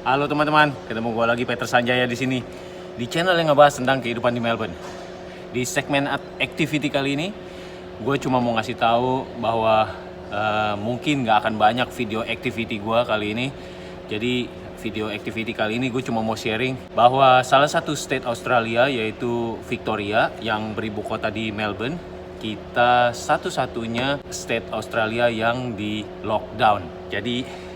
Halo teman-teman, ketemu gue lagi Peter Sanjaya di sini di channel yang ngebahas tentang kehidupan di Melbourne. Di segmen activity kali ini, gue cuma mau ngasih tahu bahwa mungkin nggak akan banyak video activity gue kali ini. Jadi video activity kali ini gue cuma mau sharing bahwa salah satu state Australia yaitu Victoria yang beribu kota di Melbourne, kita satu-satunya state Australia yang di lockdown. Jadi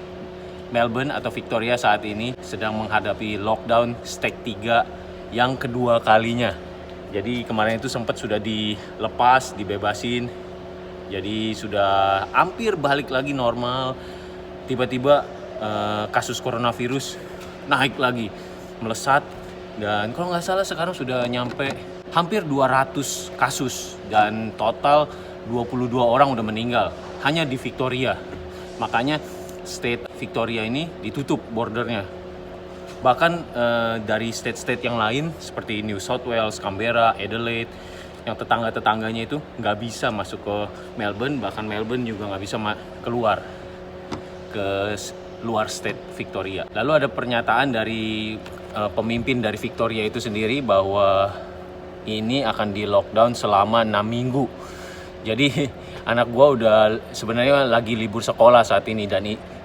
Melbourne atau Victoria saat ini sedang menghadapi lockdown step 3 yang kedua kalinya. Jadi kemarin itu sempat sudah dilepas, dibebasin. Jadi sudah hampir balik lagi normal. Tiba-tiba kasus coronavirus naik lagi, melesat. Dan kalau nggak salah sekarang sudah nyampe hampir 200 kasus. Dan total 22 orang udah meninggal hanya di Victoria. Makanya state Victoria ini ditutup bordernya. Bahkan dari state-state yang lain seperti New South Wales, Canberra, Adelaide, yang tetangga-tetangganya itu nggak bisa masuk ke Melbourne. Bahkan Melbourne juga nggak bisa keluar ke luar state Victoria. Lalu ada pernyataan dari pemimpin dari Victoria itu sendiri bahwa ini akan di lockdown selama 6 minggu. Jadi anak gua udah sebenarnya lagi libur sekolah saat ini dan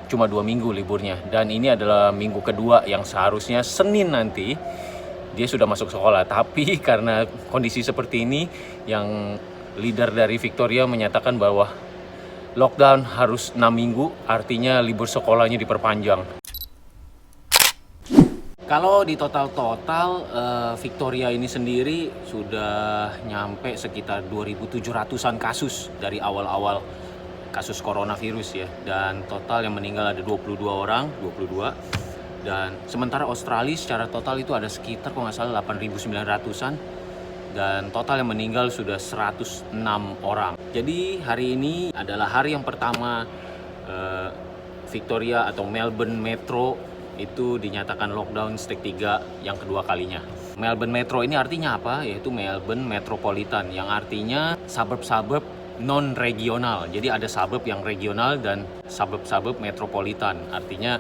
cuma 2 minggu liburnya. Dan ini adalah minggu kedua yang seharusnya Senin nanti dia sudah masuk sekolah. Tapi karena kondisi seperti ini, yang leader dari Victoria menyatakan bahwa lockdown harus 6 minggu, artinya libur sekolahnya diperpanjang. Kalau di total Victoria ini sendiri sudah nyampe sekitar 2.700-an kasus dari awal-awal kasus coronavirus ya. Dan total yang meninggal ada 22 orang, 22. Dan sementara Australia secara total itu ada sekitar kalau nggak salah 8.900-an. Dan total yang meninggal sudah 106 orang. Jadi hari ini adalah hari yang pertama Victoria atau Melbourne Metro itu dinyatakan lockdown step 3 yang kedua kalinya. Melbourne Metro ini artinya apa? Yaitu Melbourne Metropolitan, yang artinya suburb-suburb non-regional. Jadi ada suburb yang regional dan suburb-suburb metropolitan. Artinya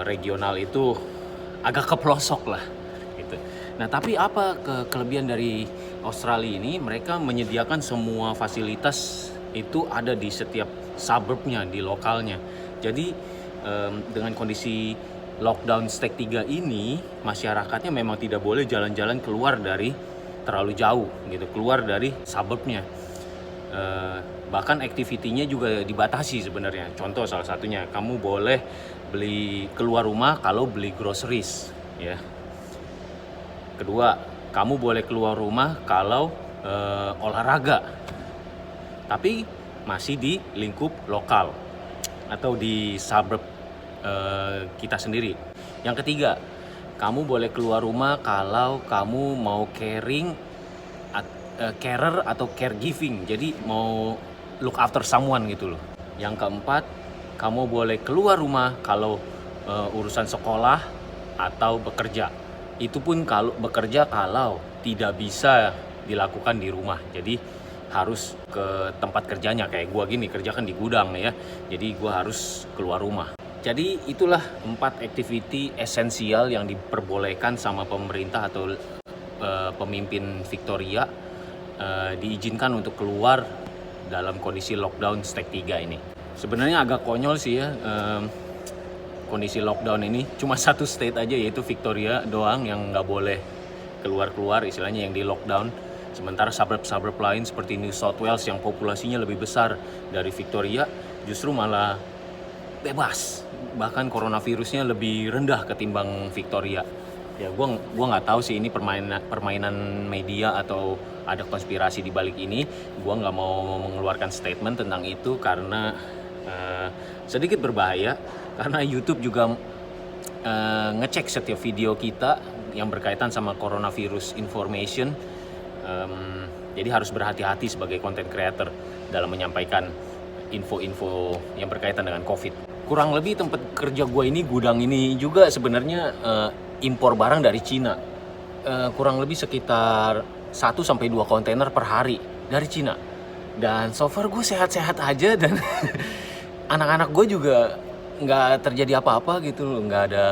regional itu agak ke pelosok lah gitu. Nah, tapi apa kelebihan dari Australia ini? Mereka menyediakan semua fasilitas itu ada di setiap suburbnya, di lokalnya. Jadi dengan kondisi lockdown step 3 ini, masyarakatnya memang tidak boleh jalan-jalan keluar dari terlalu jauh gitu, keluar dari suburbnya. Bahkan aktivitinya juga dibatasi sebenarnya. Contoh salah satunya, kamu boleh beli keluar rumah kalau beli groceries ya. Kedua, kamu boleh keluar rumah kalau olahraga, tapi masih di lingkup lokal atau di suburb kita sendiri. Yang ketiga, kamu boleh keluar rumah kalau kamu mau carer atau caregiving, jadi mau look after someone gitu loh. Yang keempat, kamu boleh keluar rumah kalau urusan sekolah atau bekerja. Itu pun kalau bekerja kalau tidak bisa dilakukan di rumah. Jadi harus ke tempat kerjanya, kayak gua gini kerja kan di gudang ya. Jadi gua harus keluar rumah. Jadi itulah 4 activity esensial yang diperbolehkan sama pemerintah atau pemimpin Victoria diizinkan untuk keluar dalam kondisi lockdown step 3 ini. Sebenarnya agak konyol sih ya, kondisi lockdown ini cuma satu state aja yaitu Victoria doang yang nggak boleh keluar-keluar, istilahnya yang di lockdown. Sementara suburb-suburb lain seperti New South Wales yang populasinya lebih besar dari Victoria justru malah bebas, bahkan coronavirusnya lebih rendah ketimbang Victoria. Ya gua nggak tahu sih ini permainan media atau ada konspirasi di balik ini. Gua nggak mau mengeluarkan statement tentang itu karena sedikit berbahaya, karena YouTube juga ngecek setiap video kita yang berkaitan sama coronavirus information. Jadi harus berhati-hati sebagai content creator dalam menyampaikan info-info yang berkaitan dengan COVID. Kurang lebih tempat kerja gue ini, gudang ini juga sebenarnya impor barang dari Cina. Kurang lebih sekitar 1-2 kontainer per hari dari Cina. Dan so far gue sehat-sehat aja dan anak-anak gue juga nggak terjadi apa-apa gitu loh, nggak ada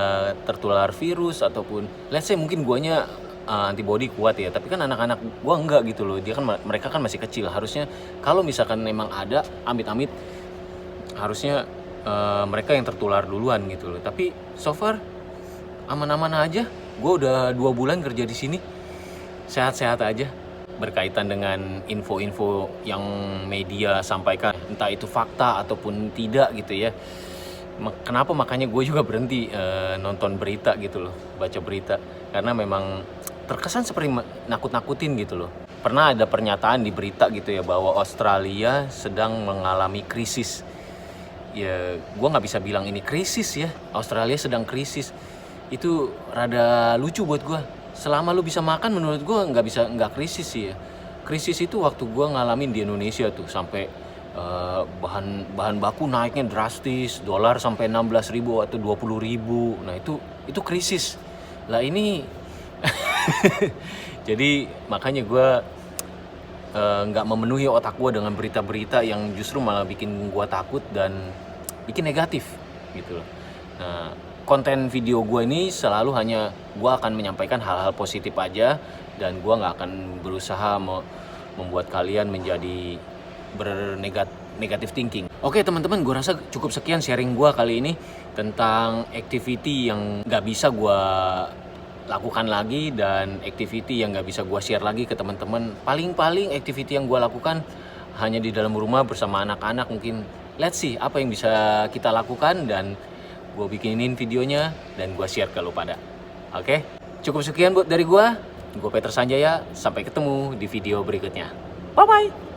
tertular virus ataupun let's say mungkin guanya antibody kuat ya, tapi kan anak-anak gua enggak gitu loh. Dia kan mereka kan masih kecil. Harusnya kalau misalkan memang ada amit-amit harusnya mereka yang tertular duluan gitu loh. Tapi so far aman-aman aja. Gue udah 2 bulan kerja di sini, sehat-sehat aja. Berkaitan dengan info-info yang media sampaikan, entah itu fakta ataupun tidak gitu ya. Kenapa makanya gue juga berhenti nonton berita gitu loh, baca berita, karena memang terkesan seperti nakut-nakutin gitu loh. Pernah ada pernyataan di berita gitu ya bahwa Australia sedang mengalami krisis. Ya gue nggak bisa bilang ini krisis ya, Australia sedang krisis. Itu rada lucu buat gue. Selama lu bisa makan, menurut gue nggak krisis sih ya. Krisis itu waktu gue ngalamin di Indonesia tuh, sampai bahan baku naiknya drastis, dolar sampai 16.000 atau 20.000. Nah itu krisis. Lah ini jadi makanya gue nggak memenuhi otak gue dengan berita-berita yang justru malah bikin gue takut dan bikin negatif gitu loh. Nah, konten video gue ini selalu hanya gue akan menyampaikan hal-hal positif aja, dan gue nggak akan berusaha membuat kalian menjadi negatif thinking. Oke teman-teman, gue rasa cukup sekian sharing gue kali ini tentang activity yang nggak bisa gue lakukan lagi dan activity yang nggak bisa gue share lagi ke teman-teman. Paling activity yang gue lakukan hanya di dalam rumah bersama anak-anak. Mungkin let's see apa yang bisa kita lakukan, dan gue bikinin videonya dan gue share ke lo pada. Oke, cukup sekian buat dari gue Peter Sanjaya. Sampai ketemu di video berikutnya. Bye bye.